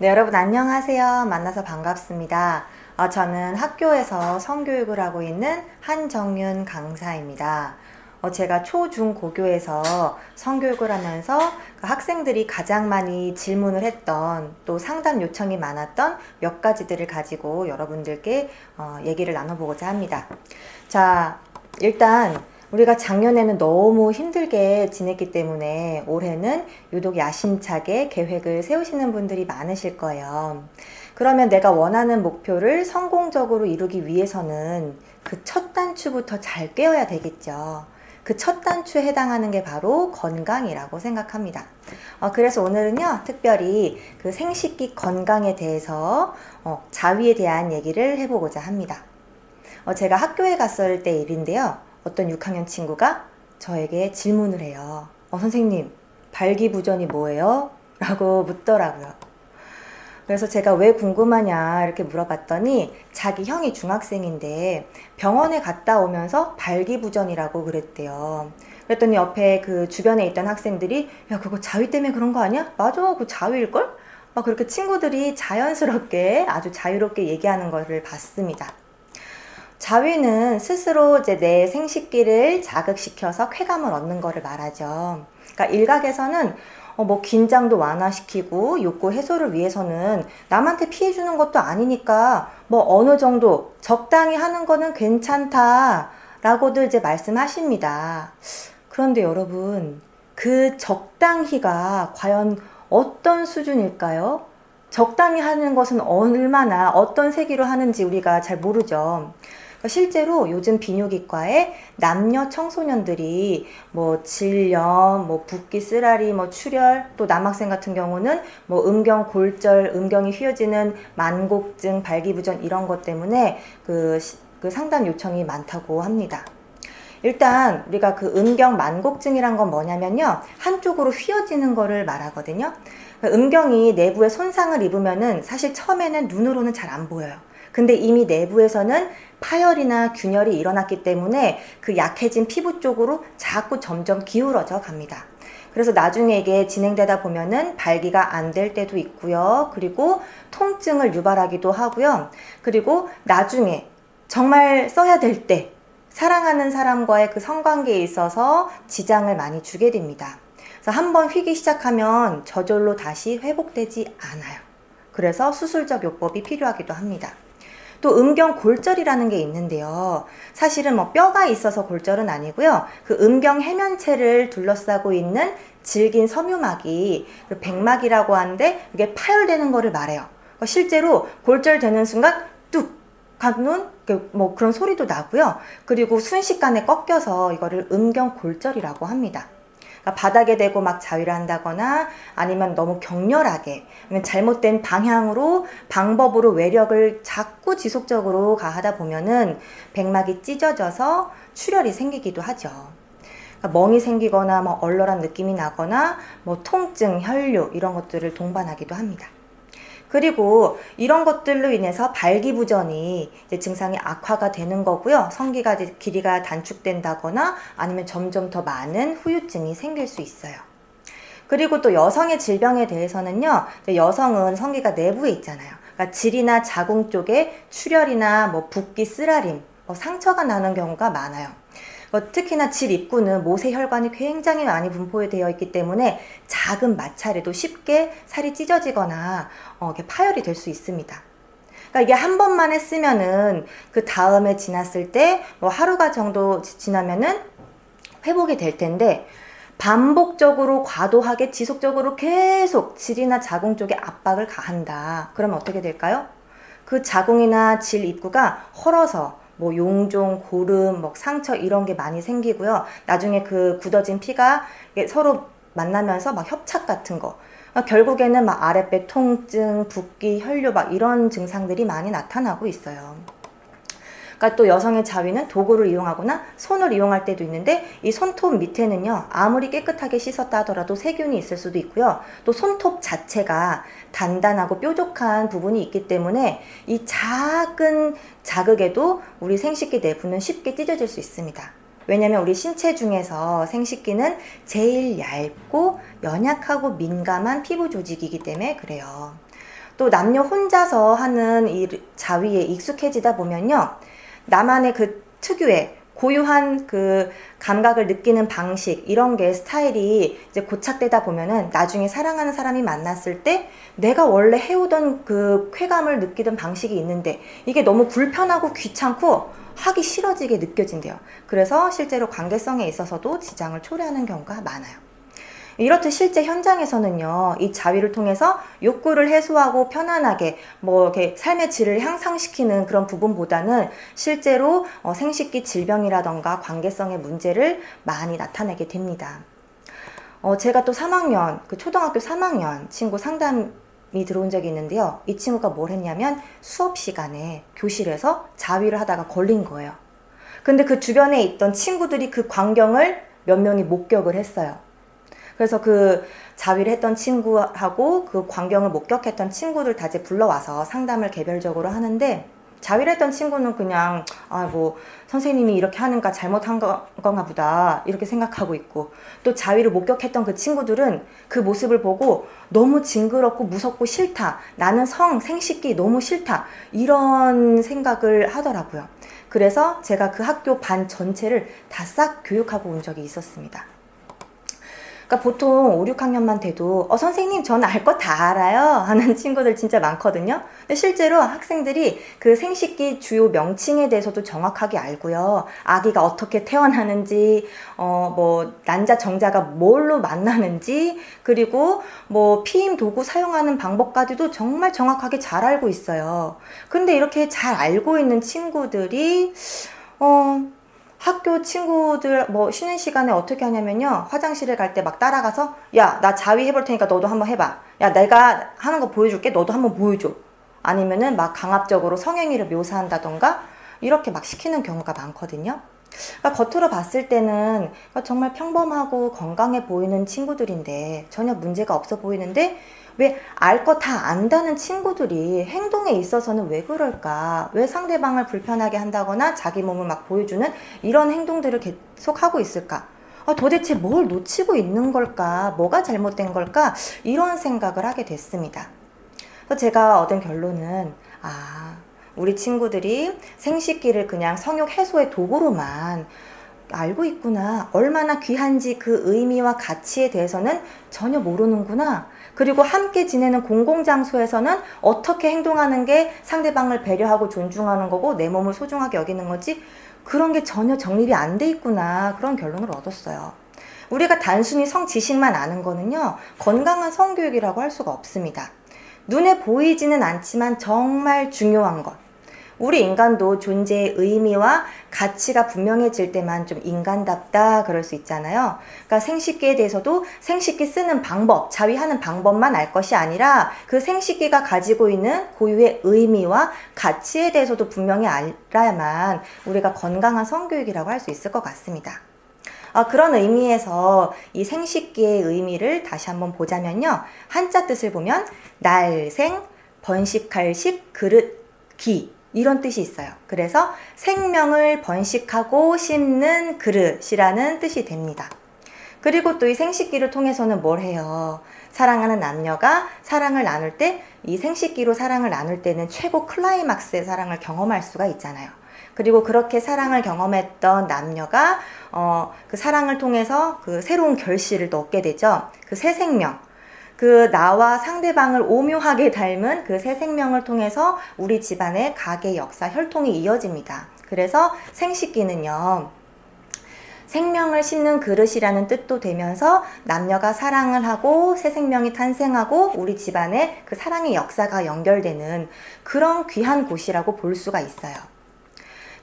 네, 여러분 안녕하세요. 만나서 반갑습니다. 저는 학교에서 성교육을 하고 있는 한정윤 강사입니다. 제가 초, 중, 고교에서 성교육을 하면서 그 학생들이 가장 많이 질문을 했던 또 상담 요청이 많았던 몇 가지들을 가지고 여러분들께 얘기를 나눠보고자 합니다. 자, 일단 우리가 작년에는 너무 힘들게 지냈기 때문에 올해는 유독 야심차게 계획을 세우시는 분들이 많으실 거예요. 그러면 내가 원하는 목표를 성공적으로 이루기 위해서는 그 첫 단추부터 잘 꿰어야 되겠죠. 그 첫 단추에 해당하는 게 바로 건강이라고 생각합니다. 그래서 오늘은요, 특별히 그 생식기 건강에 대해서 자위에 대한 얘기를 해보고자 합니다. 제가 학교에 갔을 때 일인데요. 어떤 6학년 친구가 저에게 질문을 해요. 선생님, 발기부전이 뭐예요? 라고 묻더라고요. 그래서 제가 왜 궁금하냐 이렇게 물어봤더니 자기 형이 중학생인데 병원에 갔다 오면서 발기부전이라고 그랬대요. 그랬더니 옆에 그 주변에 있던 학생들이 야, 그거 자위 때문에 그런 거 아니야? 맞아, 그 자위일걸? 막 그렇게 친구들이 자연스럽게 아주 자유롭게 얘기하는 것을 봤습니다. 자위는 스스로 이제 내 생식기를 자극시켜서 쾌감을 얻는 것을 말하죠. 그러니까 일각에서는 뭐 긴장도 완화시키고 욕구 해소를 위해서는 남한테 피해 주는 것도 아니니까 뭐 어느 정도 적당히 하는 거는 괜찮다라고들 이제 말씀하십니다. 그런데 여러분, 그 적당히가 과연 어떤 수준일까요? 적당히 하는 것은 얼마나 어떤 세기로 하는지 우리가 잘 모르죠. 실제로 요즘 비뇨기과에 남녀 청소년들이 뭐 질염, 뭐 붓기, 쓰라리, 뭐 출혈, 또 남학생 같은 경우는 뭐 음경 골절, 음경이 휘어지는 만곡증, 발기부전 이런 것 때문에 그 상담 요청이 많다고 합니다. 일단 우리가 그 음경 만곡증이란 건 뭐냐면요, 한쪽으로 휘어지는 거를 말하거든요. 음경이 내부에 손상을 입으면은 사실 처음에는 눈으로는 잘 안 보여요. 근데 이미 내부에서는 파열이나 균열이 일어났기 때문에 그 약해진 피부 쪽으로 자꾸 점점 기울어져 갑니다. 그래서 나중에 이게 진행되다 보면은 발기가 안 될 때도 있고요. 그리고 통증을 유발하기도 하고요. 그리고 나중에 정말 써야 될 때 사랑하는 사람과의 그 성관계에 있어서 지장을 많이 주게 됩니다. 그래서 한번 휘기 시작하면 저절로 다시 회복되지 않아요. 그래서 수술적 요법이 필요하기도 합니다. 또 음경 골절이라는 게 있는데요. 사실은 뭐 뼈가 있어서 골절은 아니고요. 그 음경 해면체를 둘러싸고 있는 질긴 섬유막이 그 백막이라고 하는데 이게 파열되는 거를 말해요. 실제로 골절되는 순간 뚝 하는 뭐 그런 소리도 나고요. 그리고 순식간에 꺾여서 이거를 음경 골절이라고 합니다. 그러니까 바닥에 대고 막 자위를 한다거나 아니면 너무 격렬하게 아니면 잘못된 방법으로 외력을 자꾸 지속적으로 가하다 보면은 백막이 찢어져서 출혈이 생기기도 하죠. 그러니까 멍이 생기거나 뭐 얼얼한 느낌이 나거나 뭐 통증, 혈뇨 이런 것들을 동반하기도 합니다. 그리고 이런 것들로 인해서 발기부전이 이제 증상이 악화가 되는 거고요. 성기가 길이가 단축된다거나 아니면 점점 더 많은 후유증이 생길 수 있어요. 그리고 또 여성의 질병에 대해서는요. 여성은 성기가 내부에 있잖아요. 그러니까 질이나 자궁 쪽에 출혈이나 뭐 붓기, 쓰라림, 상처가 나는 경우가 많아요. 특히나 질 입구는 모세혈관이 굉장히 많이 분포되어 있기 때문에 작은 마찰에도 쉽게 살이 찢어지거나 이렇게 파열이 될 수 있습니다. 그러니까 이게 한 번만 했으면은 그 다음에 지났을 때 뭐 하루가 정도 지나면은 회복이 될 텐데 반복적으로 과도하게 지속적으로 계속 질이나 자궁 쪽에 압박을 가한다. 그러면 어떻게 될까요? 그 자궁이나 질 입구가 헐어서 뭐 용종, 고름, 뭐 상처 이런 게 많이 생기고요. 나중에 그 굳어진 피가 서로 만나면서 막 협착 같은 거. 결국에는 막 아랫배 통증, 붓기, 혈뇨 막 이런 증상들이 많이 나타나고 있어요. 그러니까 또 여성의 자위는 도구를 이용하거나 손을 이용할 때도 있는데 이 손톱 밑에는요, 아무리 깨끗하게 씻었다 하더라도 세균이 있을 수도 있고요. 또 손톱 자체가 단단하고 뾰족한 부분이 있기 때문에 이 작은 자극에도 우리 생식기 내부는 쉽게 찢어질 수 있습니다. 왜냐면 우리 신체 중에서 생식기는 제일 얇고 연약하고 민감한 피부 조직이기 때문에 그래요. 또 남녀 혼자서 하는 이 자위에 익숙해지다 보면요, 나만의 그 특유의 고유한 그 감각을 느끼는 방식, 이런 게 스타일이 이제 고착되다 보면은 나중에 사랑하는 사람이 만났을 때 내가 원래 해오던 그 쾌감을 느끼던 방식이 있는데 이게 너무 불편하고 귀찮고 하기 싫어지게 느껴진대요. 그래서 실제로 관계성에 있어서도 지장을 초래하는 경우가 많아요. 이렇듯 실제 현장에서는요, 이 자위를 통해서 욕구를 해소하고 편안하게 뭐 이렇게 삶의 질을 향상시키는 그런 부분보다는 실제로 생식기 질병이라던가 관계성의 문제를 많이 나타내게 됩니다. 제가 또 3학년, 그 초등학교 3학년 친구 상담이 들어온 적이 있는데요. 이 친구가 뭘 했냐면 수업 시간에 교실에서 자위를 하다가 걸린 거예요. 근데 그 주변에 있던 친구들이 그 광경을 몇 명이 목격을 했어요. 그래서 그 자위를 했던 친구하고 그 광경을 목격했던 친구들 다 이제 불러와서 상담을 개별적으로 하는데, 자위를 했던 친구는 그냥 뭐 선생님이 이렇게 하는가 잘못한 건가 보다 이렇게 생각하고 있고, 또 자위를 목격했던 그 친구들은 그 모습을 보고 너무 징그럽고 무섭고 싫다, 나는 생식기 너무 싫다, 이런 생각을 하더라고요. 그래서 제가 그 학교 반 전체를 다 싹 교육하고 온 적이 있었습니다. 그러니까 보통 5, 6학년만 돼도 선생님 저는 알 거 다 알아요 하는 친구들 진짜 많거든요. 근데 실제로 학생들이 그 생식기 주요 명칭에 대해서도 정확하게 알고요, 아기가 어떻게 태어나는지, 뭐 난자 정자가 뭘로 만나는지, 그리고 뭐 피임 도구 사용하는 방법까지도 정말 정확하게 잘 알고 있어요. 근데 이렇게 잘 알고 있는 친구들이 학교 친구들 뭐 쉬는 시간에 어떻게 하냐면요, 화장실에 갈 때 막 따라가서 야, 나 자위 해볼 테니까 너도 한번 해봐, 야, 내가 하는 거 보여줄게, 너도 한번 보여줘, 아니면은 막 강압적으로 성행위를 묘사한다던가 이렇게 막 시키는 경우가 많거든요. 그러니까 겉으로 봤을 때는 정말 평범하고 건강해 보이는 친구들인데, 전혀 문제가 없어 보이는데 왜 알 거 다 안다는 친구들이 행동에 있어서는 왜 그럴까? 왜 상대방을 불편하게 한다거나 자기 몸을 막 보여주는 이런 행동들을 계속 하고 있을까? 도대체 뭘 놓치고 있는 걸까? 뭐가 잘못된 걸까? 이런 생각을 하게 됐습니다. 그래서 제가 얻은 결론은, 우리 친구들이 생식기를 그냥 성욕 해소의 도구로만 알고 있구나. 얼마나 귀한지 그 의미와 가치에 대해서는 전혀 모르는구나. 그리고 함께 지내는 공공장소에서는 어떻게 행동하는 게 상대방을 배려하고 존중하는 거고 내 몸을 소중하게 여기는 거지, 그런 게 전혀 정립이 안 돼 있구나. 그런 결론을 얻었어요. 우리가 단순히 성지식만 아는 거는요, 건강한 성교육이라고 할 수가 없습니다. 눈에 보이지는 않지만 정말 중요한 것, 우리 인간도 존재의 의미와 가치가 분명해질 때만 좀 인간답다 그럴 수 있잖아요. 그러니까 생식기에 대해서도 생식기 쓰는 방법, 자위하는 방법만 알 것이 아니라 그 생식기가 가지고 있는 고유의 의미와 가치에 대해서도 분명히 알아야만 우리가 건강한 성교육이라고 할 수 있을 것 같습니다. 그런 의미에서 이 생식기의 의미를 다시 한번 보자면요, 한자 뜻을 보면 날생, 번식할 식, 그릇, 기, 이런 뜻이 있어요. 그래서 생명을 번식하고 심는 그릇이라는 뜻이 됩니다. 그리고 또 이 생식기를 통해서는 뭘 해요? 사랑하는 남녀가 사랑을 나눌 때, 이 생식기로 사랑을 나눌 때는 최고 클라이막스의 사랑을 경험할 수가 있잖아요. 그리고 그렇게 사랑을 경험했던 남녀가 그 사랑을 통해서 그 새로운 결실을 또 얻게 되죠. 그 새 생명, 그 나와 상대방을 오묘하게 닮은 그 새 생명을 통해서 우리 집안의 가계 역사, 혈통이 이어집니다. 그래서 생식기는요, 생명을 심는 그릇이라는 뜻도 되면서 남녀가 사랑을 하고 새 생명이 탄생하고 우리 집안의 그 사랑의 역사가 연결되는 그런 귀한 곳이라고 볼 수가 있어요.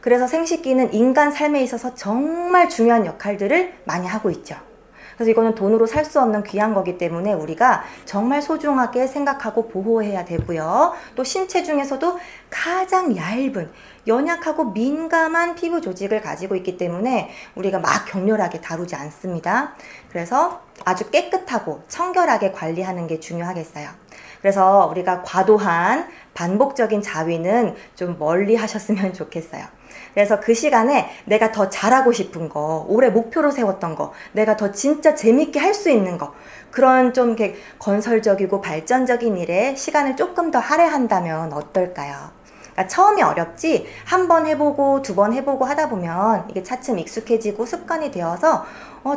그래서 생식기는 인간 삶에 있어서 정말 중요한 역할들을 많이 하고 있죠. 그래서 이거는 돈으로 살 수 없는 귀한 거기 때문에 우리가 정말 소중하게 생각하고 보호해야 되고요. 또 신체 중에서도 가장 얇은, 연약하고 민감한 피부 조직을 가지고 있기 때문에 우리가 막 격렬하게 다루지 않습니다. 그래서 아주 깨끗하고 청결하게 관리하는 게 중요하겠어요. 그래서 우리가 과도한 반복적인 자위는 좀 멀리 하셨으면 좋겠어요. 그래서 그 시간에 내가 더 잘하고 싶은 거, 올해 목표로 세웠던 거, 내가 더 진짜 재밌게 할 수 있는 거, 그런 좀 이렇게 건설적이고 발전적인 일에 시간을 조금 더 할애한다면 어떨까요? 그러니까 처음이 어렵지, 한 번 해보고 두 번 해보고 하다 보면 이게 차츰 익숙해지고 습관이 되어서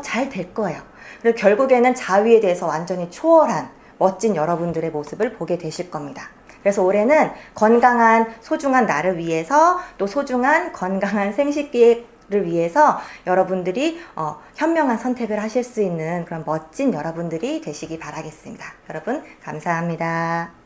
잘 될 거예요. 그리고 결국에는 자위에 대해서 완전히 초월한 멋진 여러분들의 모습을 보게 되실 겁니다. 그래서 올해는 건강한 소중한 나를 위해서, 또 소중한 건강한 생식기를 위해서 여러분들이 현명한 선택을 하실 수 있는 그런 멋진 여러분들이 되시기 바라겠습니다. 여러분 감사합니다.